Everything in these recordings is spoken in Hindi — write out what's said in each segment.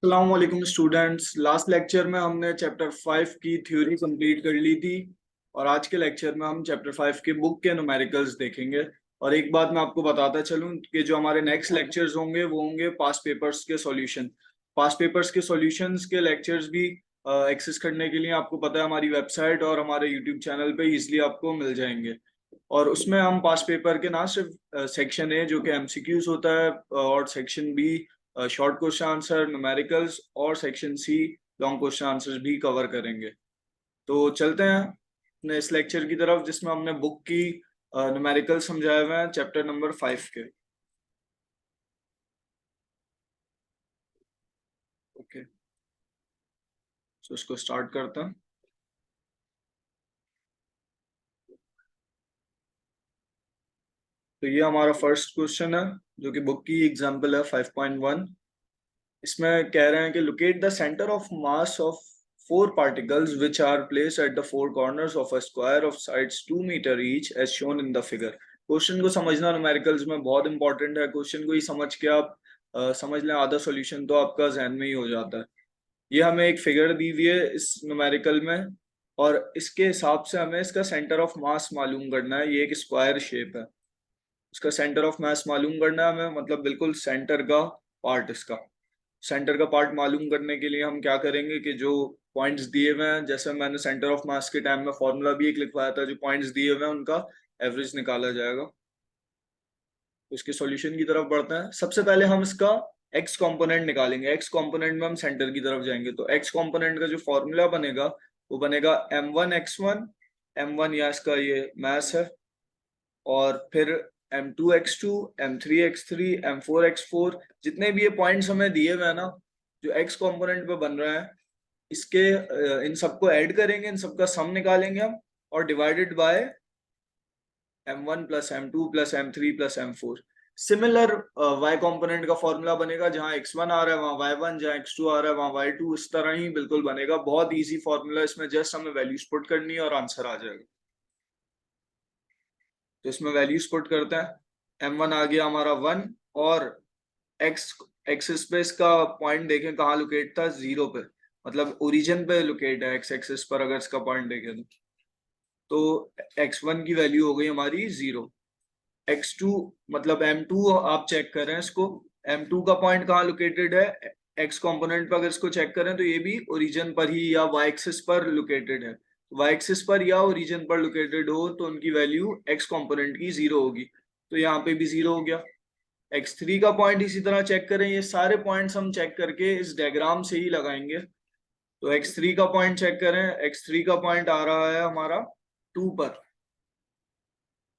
अस्सलाम वालेकुम स्टूडेंट्स। लास्ट लेक्चर में हमने चैप्टर 5 की थ्योरी कंप्लीट कर ली थी और आज के लेक्चर में हम चैप्टर 5 के बुक के न्यूमेरिकल्स देखेंगे। और एक बात मैं आपको बताता चलूं कि जो हमारे नेक्स्ट लेक्चर्स होंगे वो होंगे पास्ट पेपर्स के सॉल्यूशन। पास्ट पेपर्स के सॉल्यूशंस के लेक्चर्स भी एक्सेस करने के लिए आपको पता है हमारी वेबसाइट और हमारे यूट्यूब चैनल पे इजिली आपको मिल जाएंगे। और उसमें हम पास्ट पेपर के ना सिर्फ सेक्शन ए जो कि एमसीक्यूज होता है और section B short question answer numericals और section C long question answers भी कवर करेंगे। तो चलते हैं अपने इस लेक्चर की तरफ जिसमें हमने बुक की न्यूमेरिकल समझाए हुए हैं चैप्टर नंबर 5 के। ओके, तो इसको स्टार्ट करते हैं। तो ये हमारा फर्स्ट क्वेश्चन है जो कि बुक की एग्जांपल है 5.1। इसमें कह रहे हैं कि locate the centre of mass of four particles which are placed at the four corners of a square of sides 2 meter each as shown in the figure। Question को समझना न्यूमेरिकल्स में बहुत इंपॉर्टेंट है। क्वेश्चन को ही समझ के आप समझ लें आधा सॉल्यूशन तो आपका जहन में ही हो जाता है। ये हमें एक फिगर दी हुई है इस न्यूमेरिकल में और इसके हिसाब से हमें इसका सेंटर ऑफ मास मालूम करना है। ये एक स्क्वायर शेप है, इसका सेंटर ऑफ मास मालूम करना है हमें, मतलब बिल्कुल सेंटर का पार्ट। इसका सेंटर का पार्ट मालूम करने के लिए हम क्या करेंगे कि जो पॉइंट्स दिए हुए हैं, जैसे मैंने सेंटर ऑफ मास के टाइम में फॉर्मूला भी एक लिखवाया था, जो पॉइंट्स दिए हुए हैं उनका एवरेज निकाला जाएगा। तो इसके सॉल्यूशन की तरफ बढ़ते हैं। सबसे पहले हम इसका एक्स कंपोनेंट निकालेंगे। एक्स कंपोनेंट में हम सेंटर की तरफ जाएंगे तो एक्स कंपोनेंट का जो फॉर्मूला बनेगा वो बनेगा m1x1। m1 या इसका ये मास है, और फिर m2x2, m3x3, m4x4, जितने भी ये पॉइंट्स हमें दिए हुए हैं ना जो एक्स कंपोनेंट पे बन रहा है, इसके इन सबको ऐड करेंगे, इन सबका सम निकालेंगे हम और divided by m1 plus m2 plus m3 plus m4। Similar y component का फॉर्मूला बनेगा, जहां x1 आ रहा है वहां y1, जहां x2 आ रहा है वहां y2। इस तरह ही बिल्कुल बनेगा। बहुत इजी फॉर्मूला, इसमें जस्ट हमें वैल्यूज पुट करनी है और आंसर आ जाएगा। तो इसमें वैल्यूज पुट करते हैं। m1 आ गया हमारा 1 और x एक्सिस पे इसका पॉइंट देखें कहाँ लोकेट था, 0 पे, मतलब ओरिजिन पे लोकेट है। x एक्सिस पर अगर इसका पॉइंट देखें तो x1 की वैल्यू हो गई हमारी 0। x2 मतलब m2 आप चेक करें इसको, m2 का पॉइंट कहाँ लोकेटेड है x कंपोनेंट पर। अगर इसको चेक करें तो ये भी ओरिजिन पर ही या y एक्सिस पर लोकेटेड है। y एक्सिस पर या ओरिजिन पर लोकेटेड हो तो उनकी वैल्यू x कंपोनेंट की 0 होगी। तो यहाँ पे भी 0 हो गया। x3 का पॉइंट इसी तरह चेक करें। ये सारे पॉइंट्स हम चेक करके इस डायग्राम से ही लगाएंगे। तो x3 का पॉइंट चेक करें। x3 का पॉइंट आ रहा है हमारा 2 पर।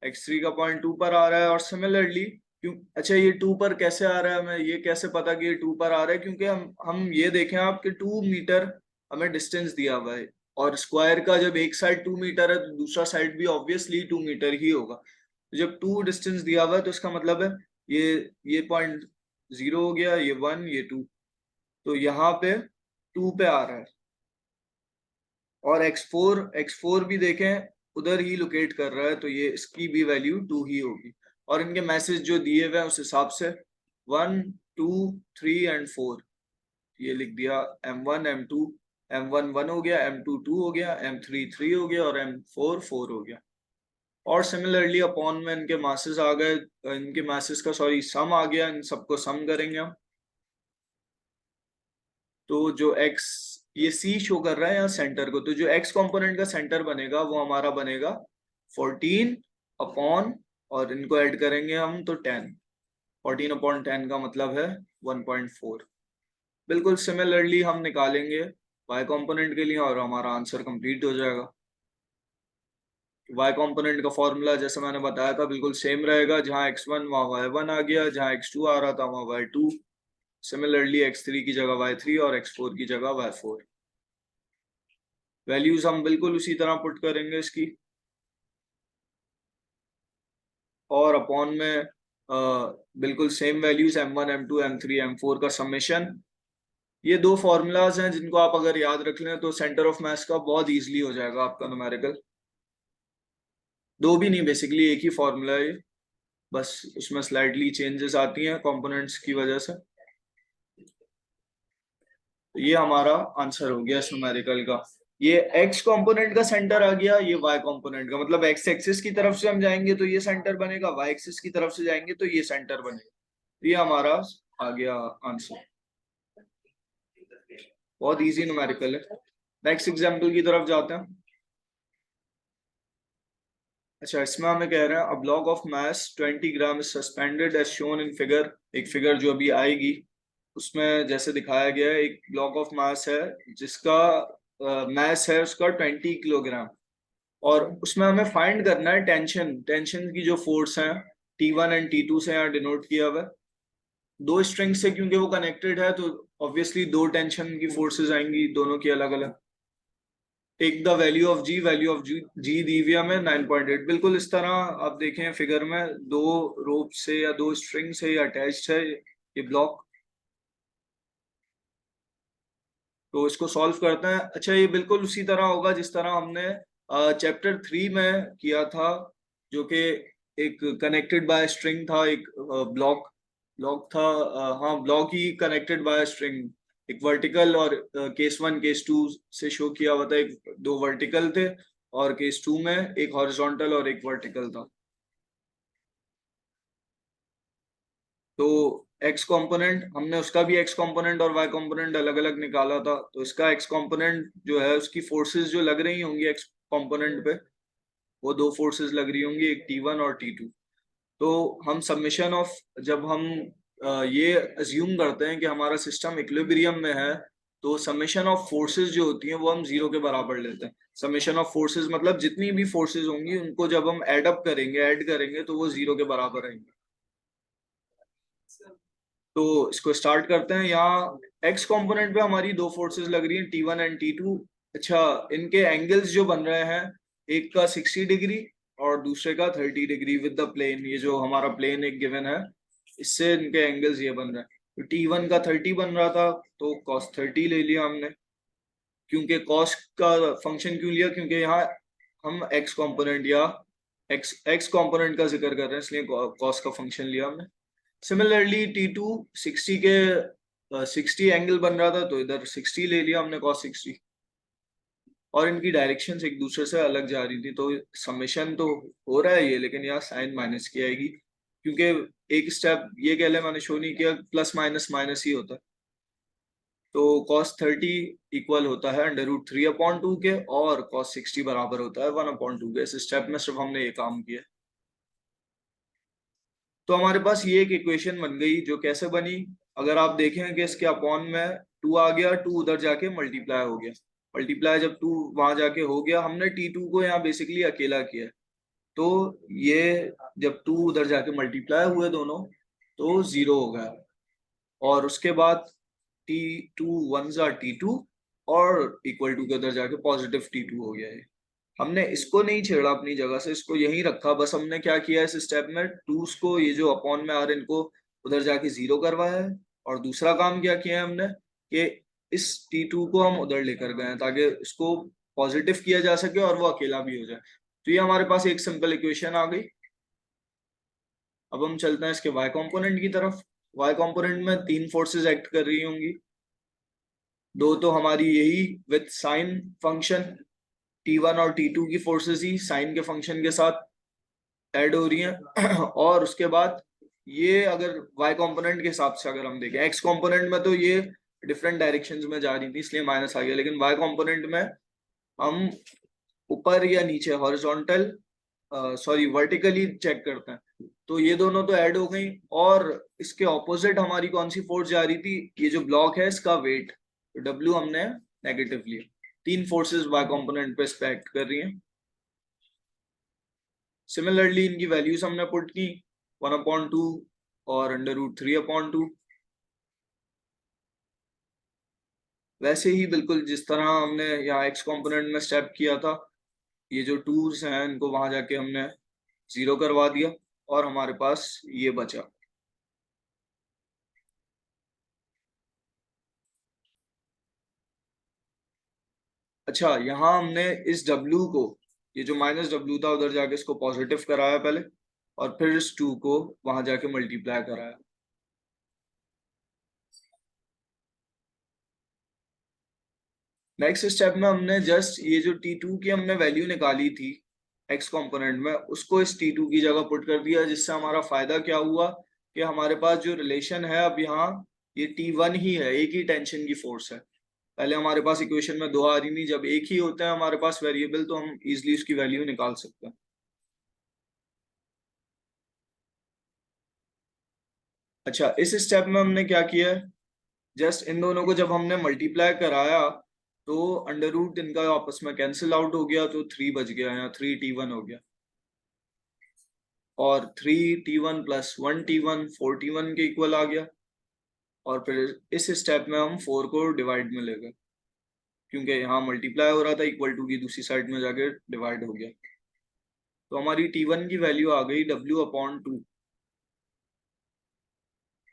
x3 का पॉइंट 2 पर आ रहा है। और सिमिलरली क्यों, अच्छा ये 2 पर कैसे आ रहा है, हमें ये कैसे पता कि ये 2 पर आ रहा है, क्योंकि हम ये देखें आपके 2 मीटर हमें डिस्टेंस दिया हुआ है और स्क्वायर का जब एक साइड 2 मीटर है तो दूसरा साइड भी ऑब्वियसली 2 मीटर ही होगा। तो जब 2 डिस्टेंस दिया हुआ है तो इसका मतलब है ये पॉइंट 0 हो गया, ये 1, ये 2। तो यहाँ पे 2 पे आ रहा है। और एक्स फोर भी देखें उधर ही लोकेट कर रहा है, तो ये इसकी भी वैल्यू 2 ही होगी। और इनके मैसेज जो दिए हुए हैं उस हिसाब से 1, 2, 3 एंड 4 ये लिख दिया। m1 m2, m1 1 हो गया, m2 2 हो गया, m3 3 हो गया और m4 4 हो गया। और सिमिलरली अपॉन में इनके मासेस आ गए, इनके मासेस का सॉरी सम आ गया। इन सबको सम करेंगे हम। तो जो x ये c शो कर रहा है यहाँ सेंटर को, तो जो x कंपोनेंट का सेंटर बनेगा वो हमारा बनेगा 14 अपॉन, और इनको ऐड करेंगे हम तो 10। 14 अपॉन 10 का मतलब है 1.4। बिल्कुल सिमिलरली हम निकालेंगे y कंपोनेंट के लिए और हमारा आंसर कंप्लीट हो जाएगा। y कंपोनेंट का फॉर्मूला जैसे मैंने बताया था बिल्कुल सेम रहेगा। जहां x1 वहां y1 आ गया, जहां x2 आ रहा था वहां y2। सिमिलरली x3 की जगह y3 और x4 की जगह y4। वैल्यूज हम बिल्कुल उसी तरह पुट करेंगे इसकी। और अपॉन में बिल्कुल same values m1 m2 m3 m4 का समेशन। ये दो फॉर्मूलाज हैं जिनको आप अगर याद रख लें तो सेंटर ऑफ मास का बहुत इजीली हो जाएगा आपका न्यूमेरिकल। दो भी नहीं, बेसिकली एक ही फॉर्मूला है ये, बस उसमें स्लाइटली चेंजेस आती हैं कंपोनेंट्स की वजह से। तो ये हमारा आंसर हो गया इस न्यूमेरिकल का। ये एक्स कंपोनेंट का सेंटर आ गया, ये वाई कंपोनेंट का, मतलब एक्स एक्सिस की तरफ से हम जाएंगे तो ये सेंटर बनेगा, वाई एक्सिस की तरफ से जाएंगे तो ये सेंटर बनेगा। ये हमारा आ गया आंसर। बहुत इजी न्यूमेरिकल है। नेक्स्ट एग्जांपल की तरफ जाते हैं। अच्छा, इसमें हमें कह रहे हैं a block of mass 20 gram is suspended as shown in figure. एक फिगर जो अभी आएगी उसमें जैसे दिखाया गया है, एक ब्लॉक ऑफ मास है जिसका मास है उसका 20 किलोग्राम, और उसमें हमें फाइंड करना है टेंशन। टेंशन की जो फोर्स है T1 एंड T2 से यहाँ डिनोट किया हुआ है। दो स्ट्रिंग से क्योंकि वो कनेक्टेड है तो ऑब्वियसली दो टेंशन की फोर्सेस आएंगी, दोनों की अलग अलग। टेक द वैल्यू ऑफ जी दी हुई हमें 9.8। बिल्कुल इस तरह आप देखें फिगर में, दो रोप से या दो स्ट्रिंग से अटैच्ड है ये ब्लॉक। तो इसको सॉल्व करते हैं। अच्छा, ये बिल्कुल उसी तरह होगा जिस तरह हमने चैप्टर 3 में किया था, जो कि एक कनेक्टेड बाय स्ट्रिंग था, एक ब्लॉक ब्लॉक था। हाँ, block he connected by string, एक वर्टिकल, और केस 1 केस 2 से शो किया हुआ था, एक दो वर्टिकल थे और केस 2 में एक हॉरिजॉन्टल और एक वर्टिकल था। तो एक्स कंपोनेंट हमने उसका भी एक्स कंपोनेंट और वाई कंपोनेंट अलग अलग निकाला था, तो इसका एक्स कंपोनेंट जो है उसकी फोर्सेस जो लग रही होंगी एक्स कंपोनेंट पे, वो दो फोर्सेस लग रही होंगी, एक T1 और T2। तो हम सबमिशन ऑफ, जब हम ये अज्यूम करते हैं कि हमारा सिस्टम इक्विलिब्रियम में है, तो समेशन ऑफ फोर्सेस जो होती हैं वो हम जीरो के बराबर लेते हैं। समेशन ऑफ फोर्सेस मतलब जितनी भी फोर्सेस होंगी उनको जब हम एड अप करेंगे, ऐड करेंगे, तो वो जीरो के बराबर आएंगे। तो इसको स्टार्ट करते हैं। यहाँ एक्स कंपोनेंट पे हमारी दो फोर्सेस लग रही हैं, T1 एंड T2। अच्छा, इनके एंगल्स जो बन रहे हैं, एक का 60 डिग्री और दूसरे का 30 डिग्री विद द प्लेन। ये जो हमारा प्लेन एक गिवन है, इससे इनके एंगल्स ये बन रहे हैं। तो T1 का 30 बन रहा था तो cos 30 ले लिया हमने। क्योंकि cos का फंक्शन क्यों लिया, क्योंकि यहाँ हम एक्स कंपोनेंट या एक्स एक्स कंपोनेंट का जिक्र कर रहे हैं, इसलिए cos का फंक्शन लिया हमने। सिमिलरली T2 60 के 60 एंगल बन रहा था तो इधर 60 ले लिया हमने, cos 60। और इनकी डायरेक्शंस एक दूसरे से अलग जा रही थी, तो समेशन तो हो रहा है ये, लेकिन यहाँ साइन माइनस की आएगी, क्योंकि एक स्टेप ये कह ले मैंने शो नहीं किया, प्लस माइनस माइनस ही होता है। तो cos 30 इक्वल होता है √3/2 के, और cos 60 बराबर होता है 1/2 के। इस स्टेप में सिर्फ हमने ये काम किया। तो हमारे पास ये एक इक्वेशन बन गई, जो कैसे बनी, अगर आप देखें कि इसके अपॉन में 2 आ गया, 2 उधर जाके मल्टीप्लाई हो गया। मल्टीप्लाई जब 2 वहां जाके हो गया, हमने T2 को यहाँ बेसिकली अकेला किया। तो ये जब 2 उधर जाके मल्टीप्लाई हुए दोनों, तो 0 हो गया। और उसके बाद T2 वन जा T2, और इक्वल टू के उधर जाके पॉजिटिव T2 हो गया है। हमने इसको नहीं छेड़ा अपनी जगह से, इसको यहीं रखा। बस हमने क्या किया इस स्टेप में, टूस को, ये जो अपॉन में आ रहे इनको उधर जाके 0 करवाया है। और दूसरा काम क्या किया है हमने, कि इस T2 को हम उधर लेकर गए हैं ताकि इसको पॉजिटिव किया जा सके और वो अकेला भी हो जाए। तो ये हमारे पास एक सिंपल इक्वेशन आ गई। अब हम चलते हैं इसके वाई कंपोनेंट की तरफ। वाई कंपोनेंट में तीन फोर्सेस एक्ट कर रही होंगी। दो तो हमारी यही विद साइन फंक्शन, T1 और T2 की फोर्सेस ही साइन के फंक्शन के साथ ऐड हो रही हैं। और उसके बाद ये अगर y कंपोनेंट के हिसाब से अगर हम देखें, x कंपोनेंट में तो ये डिफरेंट डायरेक्शंस में जा रही थी इसलिए माइनस आ गया, लेकिन y कंपोनेंट में हम ऊपर या नीचे हॉरिजॉन्टल, सॉरी वर्टिकली चेक करते हैं। तो ये दोनों तो ऐड हो गई, और इसके ऑपोजिट हमारी कौन सी फोर्स जा रही थी, ये जो ब्लॉक है इसका वेट, तो W हमने नेगेटिव लिया। तीन फोर्सेस y कंपोनेंट पे एक्ट कर रही हैं। सिमिलरली इनकी वैल्यूज हमने पुट की, 1/2 और √3/2। वैसे ही बिल्कुल जिस तरह हमने यहाँ एक्स कंपोनेंट में स्टेप किया था, ये जो टूस हैं इनको वहां जाके हमने 0 करवा दिया, और हमारे पास ये बचा। अच्छा, यहाँ हमने इस W को, ये जो -W था उधर जाके इसको पॉजिटिव कराया पहले, और फिर इस 2 को वहां जाके मल्टीप्लाई कराया। नेक्स्ट स्टेप में हमने जस्ट ये जो T2 की हमने वैल्यू निकाली थी एक्स कंपोनेंट में, उसको इस T2 की जगह पुट कर दिया, जिससे हमारा फायदा क्या हुआ कि हमारे पास जो रिलेशन है अब यहाँ ये T1 ही है, एक ही टेंशन की फोर्स है। पहले हमारे पास इक्वेशन में दो आ रही थी, जब एक ही होता है हमारे पास वेरिएबल तो हम इजिली उसकी वैल्यू निकाल सकते हैं। अच्छा, इस स्टेप में हमने क्या किया है, जस्ट इन दोनों को जब हमने मल्टीप्लाई कराया तो अंडर रूट इनका आपस में कैंसिल आउट हो गया, तो 3 बच गया, यहाँ 3T1 हो गया। और 3T1 प्लस 1T1 4T1 के इक्वल आ गया। और फिर इस स्टेप में हम 4 को डिवाइड में ले गए, क्योंकि यहाँ मल्टीप्लाई हो रहा था, इक्वल टू की दूसरी साइड में जाके डिवाइड हो गया। तो हमारी T1 की वैल्यू आ गई W/2।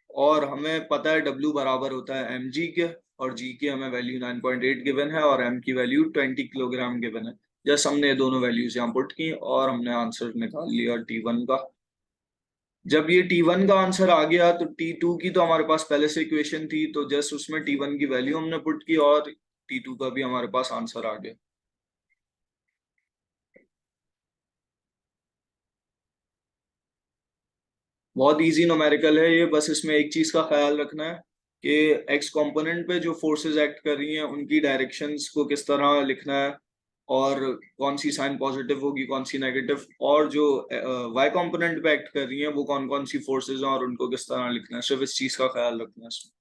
और हमें पता है W बराबर होता है mg के, और g की हमें वैल्यू 9.8 गिवन है और m की वैल्यू 20 किलोग्राम गिवन है। जस्ट हमने ये दोनों वैल्यूज यहाँ पुट की और हमने आंसर निकाल लिया T1 का। जब ये T1 का आंसर आ गया तो T2 की तो हमारे पास पहले से इक्वेशन थी, तो जस्ट उसमें T1 की वैल्यू हमने पुट की और T2 का भी हमारे पास आंसर आ गया। बहुत इजी न्यूमेरिकल है ये, बस इसमें एक चीज का ख्याल रखना है कि एक्स कंपोनेंट पे जो फोर्सेस एक्ट कर रही हैं उनकी डायरेक्शंस को किस तरह लिखना है, और कौन सी साइन पॉजिटिव होगी कौन सी नेगेटिव, और जो वाई कंपोनेंट पे एक्ट कर रही हैं वो कौन कौन सी फोर्सेस हैं और उनको किस तरह लिखना है, सिर्फ इस चीज का ख्याल रखना है इसमें।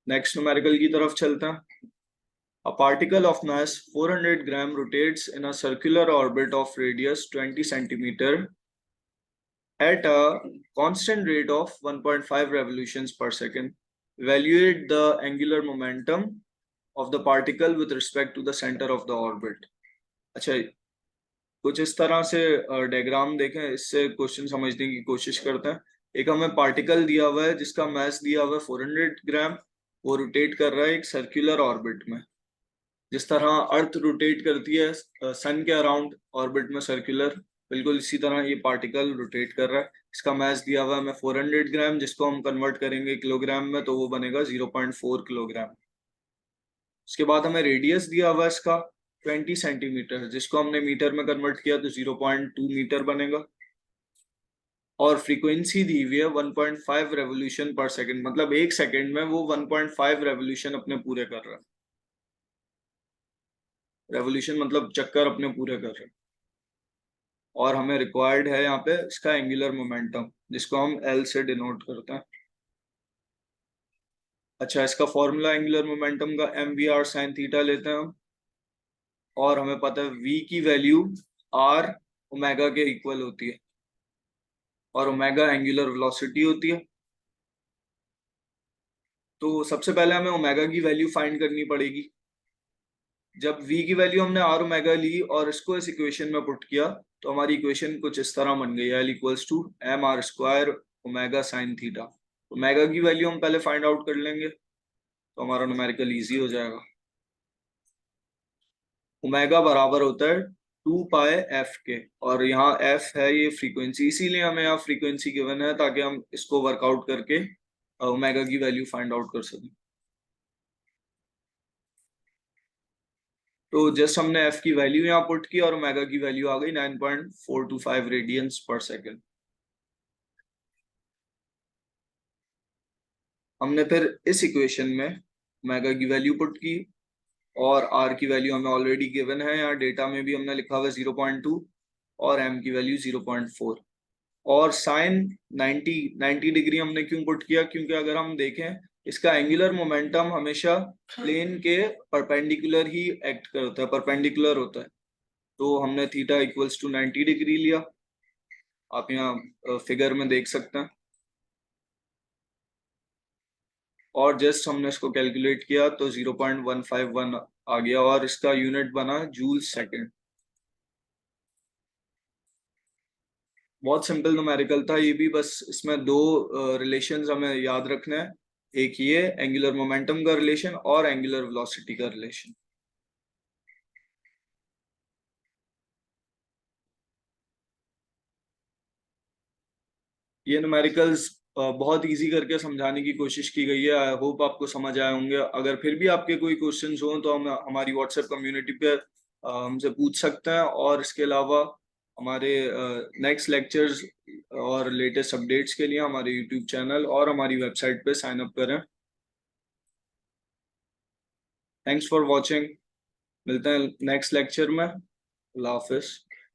नेक्स्ट न्यूमेरिकल की तरफ चलते हैं। A particle of mass 400 gram rotates in a circular orbit of radius 20 centimeter at a constant rate of 1.5 revolutions per second. Evaluate the angular momentum of the particle with respect to the center of the orbit. अच्छा, कुछ इस तरह से डायग्राम देखें, इससे क्वेश्चन समझने की कोशिश करते हैं। एक हमें पार्टिकल दिया हुआ है जिसका मास दिया हुआ है 400 ग्राम, वो रोटेट कर रहा है एक सर्कुलर ऑर्बिट में, जिस तरह अर्थ रोटेट करती है सन के अराउंड ऑर्बिट में सर्कुलर, बिल्कुल इसी तरह ये पार्टिकल रोटेट कर रहा है। इसका मास दिया हुआ है हमें 400 ग्राम, जिसको हम कन्वर्ट करेंगे किलोग्राम में तो वो बनेगा 0.4 किलोग्राम। उसके बाद हमें रेडियस दिया हुआ है इसका 20 सेंटीमीटर, जिसको हमने मीटर में कन्वर्ट किया तो 0.2 मीटर बनेगा। और फ्रीक्वेंसी दी हुई है 1.5 रेवोल्यूशन पर सेकंड, मतलब एक सेकंड में वो 1.5 रेवोल्यूशन अपने पूरे कर रहा है। रेवोल्यूशन मतलब चक्कर अपने पूरे कर रहे हैं। और हमें रिक्वायर्ड है यहाँ पे इसका एंगुलर मोमेंटम, जिसको हम एल से डिनोट करते हैं। अच्छा, इसका फॉर्मूला एंगुलर मोमेंटम का mv/r sin थीटा लेते हैं हम, और हमें पता है v की वैल्यू r ओमेगा के इक्वल होती है, और ओमेगा एंगुलर वेलोसिटी होती है। तो सबसे पहले हमें ओमेगा की वैल्यू फाइंड करनी पड़ेगी। जब v की वैल्यू हमने r ओमेगा ली और इसको इस इक्वेशन में पुट किया तो हमारी इक्वेशन कुछ इस तरह बन गई, L equals to mr² omega sine theta. Omega की वैल्यू हम पहले फाइंड आउट कर लेंगे तो हमारा न्यूमेरिकल इजी हो जाएगा। ओमेगा बराबर होता है 2 पाई f के, और यहाँ f है ये फ्रीक्वेंसी, इसीलिए हमें यहाँ फ्रीक्वेंसी गिवन है ताकि हम इसको वर्कआउट करके ओमेगा की वैल्यू फाइंड आउट कर सकें। तो जस्ट हमने f की वैल्यू यहाँ पुट की और ओमेगा की वैल्यू आ गई 9.425 रेडियंस पर सेकेंड। हमने फिर इस इक्वेशन में ओमेगा की वैल्यू पुट की, और r की वैल्यू हमें ऑलरेडी गिवन है, यहाँ डेटा में भी हमने लिखा हुआ है 0.2, और m की वैल्यू 0.4। और साइन 90 डिग्री हमने क्यों पुट किया, क्योंकि अगर हम देखें इसका एंगुलर मोमेंटम हमेशा प्लेन के परपेंडिकुलर ही एक्ट करता है, परपेंडिकुलर होता है। तो हमने थीटा इक्वल्स टू 90 डिग्री लिया, आप यहाँ फिगर में देख सकते हैं। और जस्ट हमने इसको कैलकुलेट किया तो 0.151 आ गया, और इसका यूनिट बना जूल सेकंड। बहुत सिंपल न्यूमेरिकल था ये भी, बस इसमें दो रिलेशंस हमें याद रखना है, एक ये एंगुलर मोमेंटम का रिलेशन और एंगुलर वेलोसिटी का रिलेशन। ये न्यूमेरिकल्स बहुत इजी करके समझाने की कोशिश की गई है। आई होप आपको समझ आए होंगे। अगर फिर भी आपके कोई क्वेश्चंस हो तो हम हमारी व्हाट्सएप कम्युनिटी पे हमसे पूछ सकते हैं। और इसके अलावा हमारे नेक्स्ट लेक्चर्स और लेटेस्ट अपडेट्स के लिए हमारे यूट्यूब चैनल और हमारी वेबसाइट पे साइन अप करें। Thanks for watching. मिलते हैं नेक्स्ट लेक्चर में। अल्लाह हाफिज।